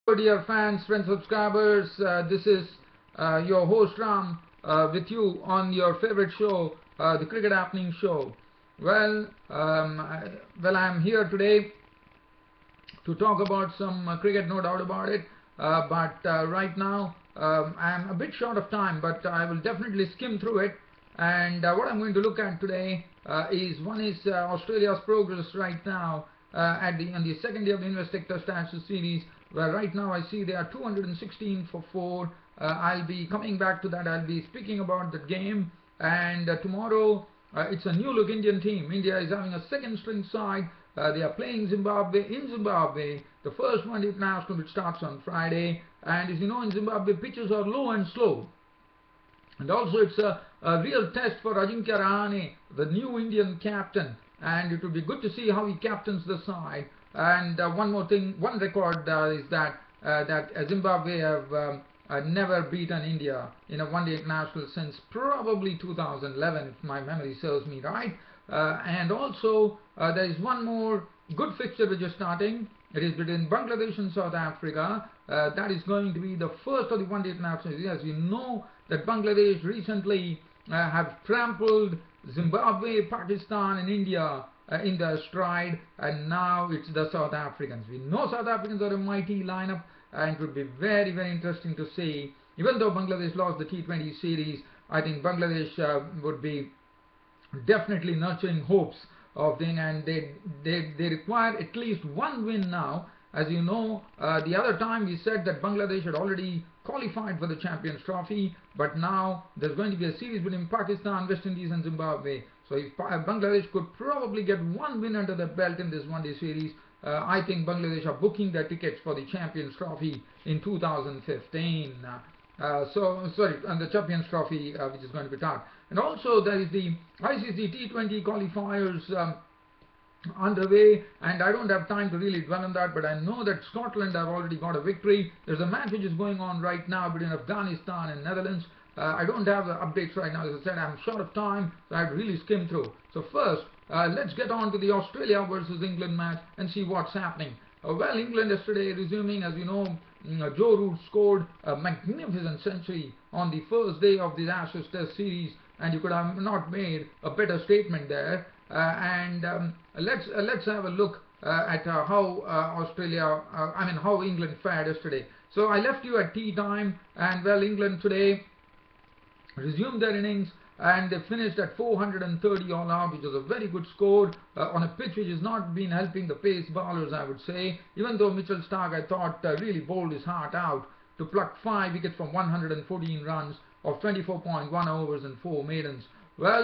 Hello dear fans, friends, subscribers, this is your host Ram with you on your favorite show, the Cricket Happening Show. I'm here today to talk about some cricket, no doubt about it, but right now I'm a bit short of time, but I will definitely skim through it. And what I'm going to look at today is Australia's progress right now on the second day of the Investec Test Ashes series, where right now I see they are 216 for 4. I'll be coming back to that. I'll be speaking about the game, and tomorrow it's a new look Indian team. India is having a second string side. They are playing Zimbabwe in Zimbabwe. The first one international, which starts on Friday, and as you know, in Zimbabwe pitches are low and slow. And also it's a real test for Ajinkya Rahane, the new Indian captain, and it will be good to see how he captains the side. And one more thing, one record is that Zimbabwe have never beaten India in a one-day international since probably 2011, if my memory serves me right. And also there is one more good fixture which is starting. It is between Bangladesh and South Africa. That is going to be the first of the one-day international. As you know, that Bangladesh recently have trampled Zimbabwe, Pakistan and India in their stride, and now it's the South Africans. We know South Africans are a mighty lineup, and it would be very, very interesting to see. Even though Bangladesh lost the T20 series, I think Bangladesh would be definitely nurturing hopes of them, and they require at least one win now. As you know, the other time we said that Bangladesh had already qualified for the Champions Trophy, but now there's going to be a series between Pakistan, West Indies and Zimbabwe. So if Bangladesh could probably get one win under the belt in this one-day series, I think Bangladesh are booking their tickets for the Champions Trophy in 2015. And the Champions Trophy which is going to be taught. And also there is the ICC T20 qualifiers underway, and I don't have time to really dwell on that, but I know that Scotland have already got a victory. There's a match which is going on right now between Afghanistan and Netherlands. I don't have the updates right now. As I said, I'm short of time, so I have to really skim through. So first, let's get on to the Australia versus England match and see what's happening. England yesterday resuming, as you know, Joe Root scored a magnificent century on the first day of the Ashes Test series, and you could have not made a better statement there. Let's have a look at how how England fared yesterday. So I left you at tea time, and England today resumed their innings, and they finished at 430 all out, which is a very good score on a pitch which has not been helping the pace bowlers, I would say. Even though Mitchell Starc, I thought, really bowled his heart out to pluck 5 wickets from 114 runs of 24.1 overs and 4 maidens.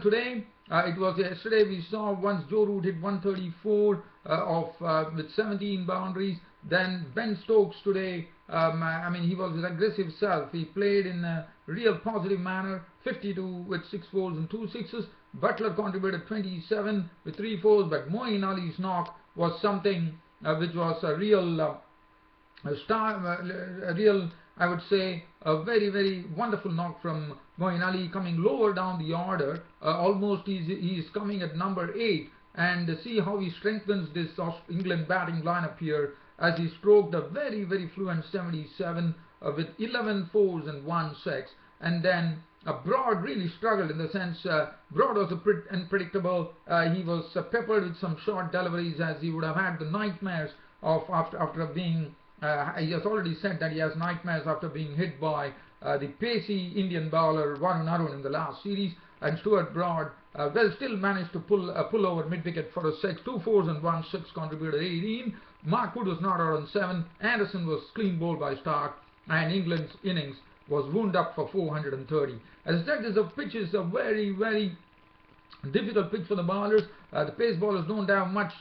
Today it was yesterday we saw once Joe Root hit 134 with 17 boundaries. Then Ben Stokes today, he was his aggressive self. He played in a real positive manner, 52 with 6 fours and 2 sixes. Butler contributed 27 with 3 fours, but Moeen Ali's knock was something which was a real I would say, a very, very wonderful knock from Moeen Ali, coming lower down the order. Almost he's coming at number 8, and see how he strengthens this England batting lineup here, as he stroked a very, very fluent 77 with 11 fours and 1 6. And then Broad really struggled, in the sense Broad was unpredictable. He was peppered with some short deliveries, as he would have had the nightmares of after being he has already said that he has nightmares after being hit by the pacey Indian bowler Varun Arun in the last series. And Stuart Broad still managed to pull over mid-wicket for a 6. 2 fours and 1 6 contributed 18. Mark Wood was not out on 7. Anderson was clean bowled by Starc, and England's innings was wound up for 430. As I said, this pitch is a very, very difficult pitch for the bowlers. The pace bowlers don't have much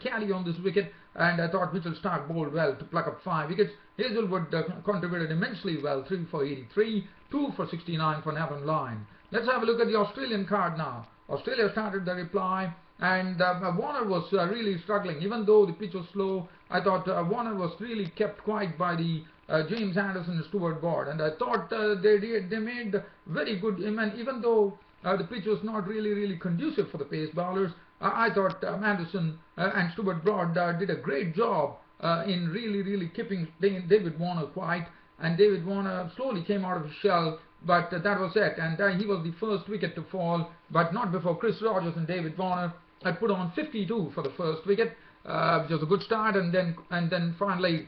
carry on this wicket, and I thought Mitchell Starc bowled well to pluck up 5 wickets. Hazelwood contributed immensely well, 3 for 83, 2 for 69 for Nevin Lyon. Let's have a look at the Australian card now. Australia started the reply, and Warner was really struggling. Even though the pitch was slow, I thought Warner was really kept quiet by the James Anderson and Stuart Broad, and I thought they made very good, even though the pitch was not really conducive for the pace bowlers. I thought Anderson and Stuart Broad did a great job in really keeping David Warner quiet, and David Warner slowly came out of his shell, but that was it, and he was the first wicket to fall, but not before Chris Rogers and David Warner had put on 52 for the first wicket, which was a good start, and then finally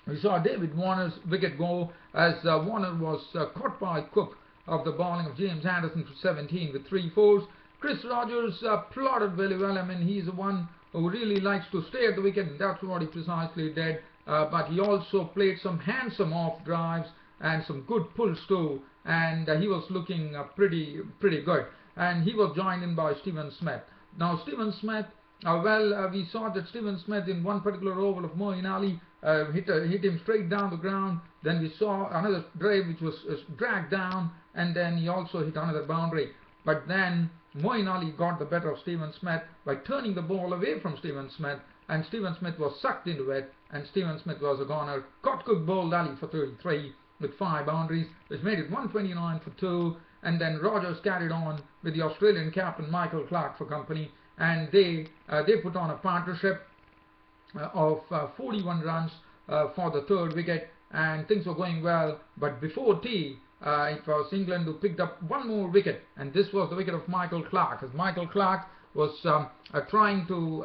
we saw David Warner's wicket go as Warner was caught by Cook of the bowling of James Anderson for 17 with 3 fours. Chris Rogers plotted very well. I mean, he's the one who really likes to stay at the wicket, and that's what he precisely did. But he also played some handsome off drives and some good pulls too, and he was looking pretty good. And he was joined in by Stephen Smith. Now Stephen Smith, we saw that Stephen Smith in one particular over of Moeen Ali hit him straight down the ground. Then we saw another drive which was dragged down, and then he also hit another boundary. But then Moeen Ali got the better of Stephen Smith by turning the ball away from Stephen Smith, and Stephen Smith was sucked into it, and Stephen Smith was a goner. Cook bowled Ali for 33 with 5 boundaries, which made it 129 for 2, and then Rogers carried on with the Australian captain Michael Clarke for company, and they put on a partnership of 41 runs for the 3rd wicket, and things were going well. But before tea, it was England who picked up one more wicket, and this was the wicket of Michael Clarke, as Michael Clarke was trying to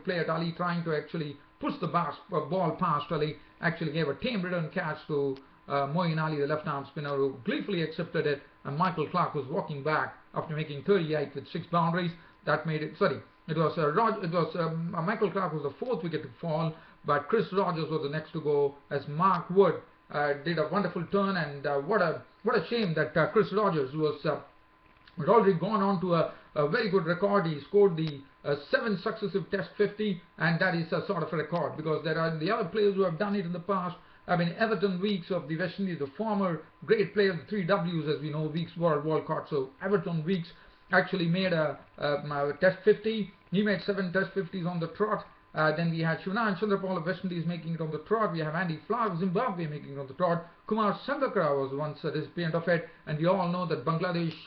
play at Ali, trying to actually push the ball past Ali, actually gave a tame return catch to Moeen Ali, the left-arm spinner, who gleefully accepted it, and Michael Clarke was walking back after making 38 with 6 boundaries. That made it, Michael Clarke was the 4th wicket to fall, but Chris Rogers was the next to go, as Mark Wood did a wonderful turn, and what a shame that Chris Rogers had already gone on to a very good record. He scored the 7 successive Test 50, and that is a sort of a record, because there are the other players who have done it in the past. I mean, Everton Weeks of the West Indies, the former great player of the 3 Ws, as we know, Weeks Walcott. So Everton Weeks actually made a Test 50. He made 7 Test 50s on the trot. Then we had Shivnan Chandrapal of West Indies making it on the trot. We have Andy Flower of Zimbabwe making it on the trot. Kumar Sangakkara was once a recipient of it, and we all know that Bangladesh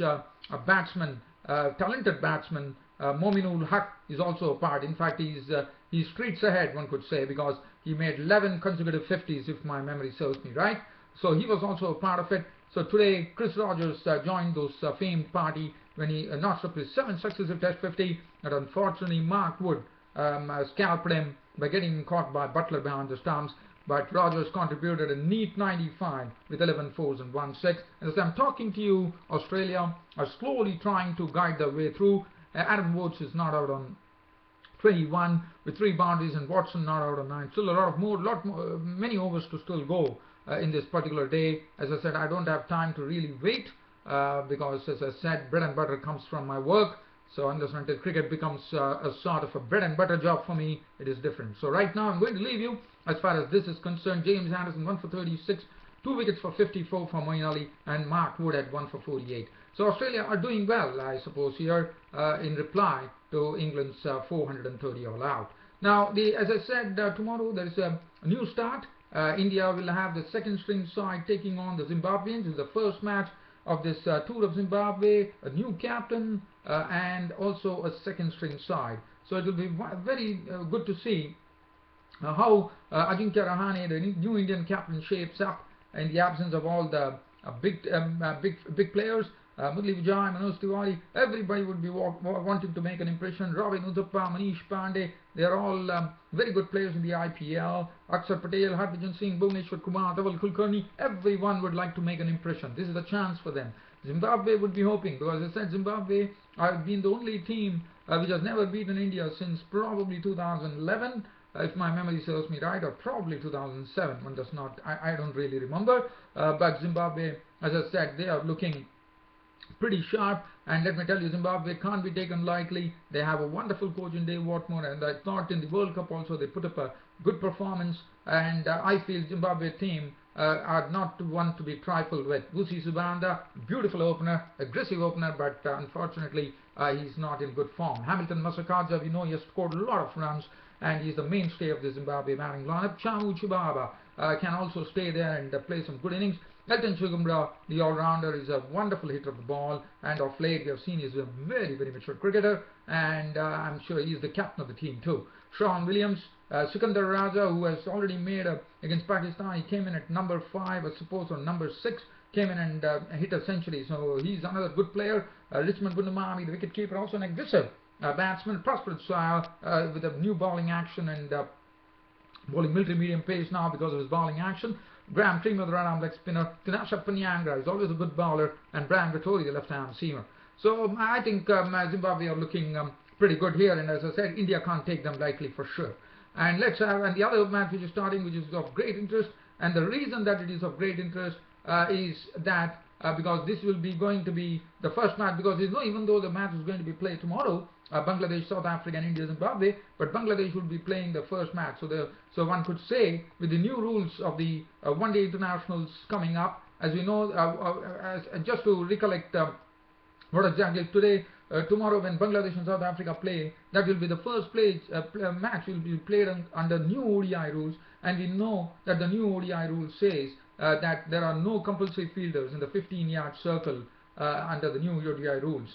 talented batsman Mominul Haq is also a part. In fact, he's streets ahead, one could say, because he made 11 consecutive 50s, if my memory serves me right. So he was also a part of it. So today, Chris Rogers joined those famed party when he notched up his 7 successive Test 50, and unfortunately Mark Wood scalped him by getting caught by Butler behind the stumps. But Rogers contributed a neat 95 with 11 fours and 1 6. As I'm talking to you, Australia are slowly trying to guide their way through. Adam Woods is not out on 21 with 3 boundaries, and Watson not out on 9. Still many overs to still go in this particular day. As I said, I don't have time to really wait because, as I said, bread and butter comes from my work. So unless until cricket becomes a sort of a bread and butter job for me, it is different. So right now I'm going to leave you as far as this is concerned. James Anderson 1 for 36, 2 wickets for 54 for Moeen Ali, and Mark Wood at 1 for 48. So Australia are doing well, I suppose, here in reply to England's 430 all out. Now, as I said, tomorrow there is a new start. India will have the 2nd string side taking on the Zimbabweans. This is the first match of this tour of Zimbabwe, a new captain, and also a 2nd string side. So it will be very good to see how Ajinkya Rahane, the new Indian captain, shapes up in the absence of all the big players. Murali Vijay, Manoj Tiwari, everybody would be wanting to make an impression. Robin Uthappa, Manish Pandey, they are all very good players in the IPL. Akshar Patel, Harbhajan Singh, Bhuvneshwar Kumar, Dhaval Kulkarni, everyone would like to make an impression. This is a chance for them. Zimbabwe would be hoping, because as I said, Zimbabwe have been the only team which has never beaten India since probably 2011. If my memory serves me right, or probably 2007, one does not, I don't really remember, but Zimbabwe, as I said, they are looking pretty sharp, and let me tell you, Zimbabwe can't be taken lightly. They have a wonderful coach in Dave Watmore, and I thought in the World Cup also they put up a good performance, and I feel Zimbabwe team are not one to be trifled with. Vusi Subanda, beautiful opener, aggressive opener, but unfortunately he's not in good form. Hamilton Masakaja, we know he has scored a lot of runs, and he's the mainstay of the Zimbabwe batting lineup. Chamu Chibaba can also stay there and play some good innings. Elton Chigumbura, the all-rounder, is a wonderful hitter of the ball, and of late we have seen he's a very mature cricketer, and I'm sure he's the captain of the team too. Sean Williams. Sikandar Raja, who has already made against Pakistan, he came in at number 5, I suppose, or number 6, came in and hit a century. So he's another good player. Richmond Gundamami, the wicketkeeper, also an aggressive batsman, prosperous with a new bowling action and bowling military medium pace now because of his bowling action. Graham Creamer, the right-arm leg spinner. Tinasha Panyangra is always a good bowler, and Brian Vittori, the left-arm seamer. So I think Zimbabwe are looking pretty good here, and as I said, India can't take them lightly for sure. And and the other match which is starting, which is of great interest, and the reason that it is of great interest is that because this will be going to be the first match, because even though the match is going to be played tomorrow, Bangladesh, South Africa and India, Zimbabwe, but Bangladesh will be playing the first match. So one could say, with the new rules of the one-day internationals coming up, as we know, just to recollect what exactly tomorrow when Bangladesh and South Africa play, that will be the first match will be played under new ODI rules, and we know that the new ODI rule says that there are no compulsory fielders in the 15-yard circle under the new ODI rules.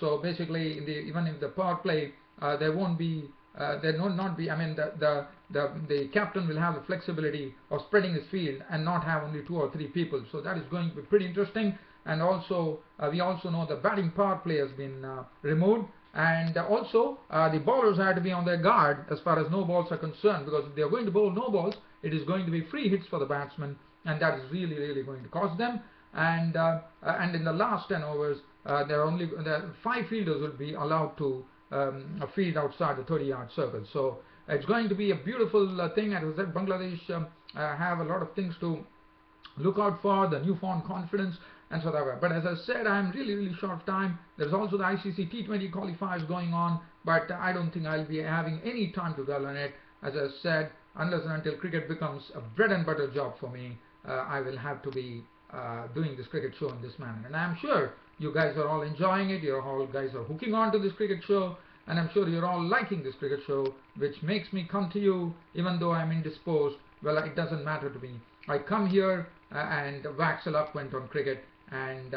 So basically, even in the power play, there won't be, there will not be. I mean, the captain will have the flexibility of spreading his field and not have only 2 or 3 people. So that is going to be pretty interesting. And also, we also know the batting power play has been removed, and also the bowlers have to be on their guard as far as no balls are concerned, because if they are going to bowl no balls, it is going to be free hits for the batsmen, and that is really going to cost them. And in the last 10 overs, there are only 5 fielders will be allowed to field outside the 30-yard circle. So it's going to be a beautiful thing. As I said, Bangladesh have a lot of things to look out for, the newfound confidence and so that. But as I said, I'm really short of time. There's also the ICC T20 qualifiers going on, but I don't think I'll be having any time to dwell on it. As I said, unless and until cricket becomes a bread and butter job for me, I will have to be doing this cricket show in this manner. And I'm sure you guys are all enjoying it. You all guys are hooking on to this cricket show, and I'm sure you're all liking this cricket show, which makes me come to you even though I'm indisposed. Well, it doesn't matter to me. I come here and wax eloquent on cricket, and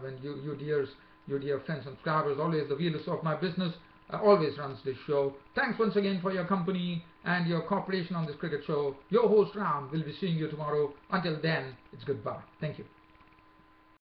when you dear friends and subscribers, always the wheels of my business, always runs this show. Thanks once again for your company and your cooperation on this cricket show. Your host Ram will be seeing you tomorrow. Until then, it's goodbye. Thank you.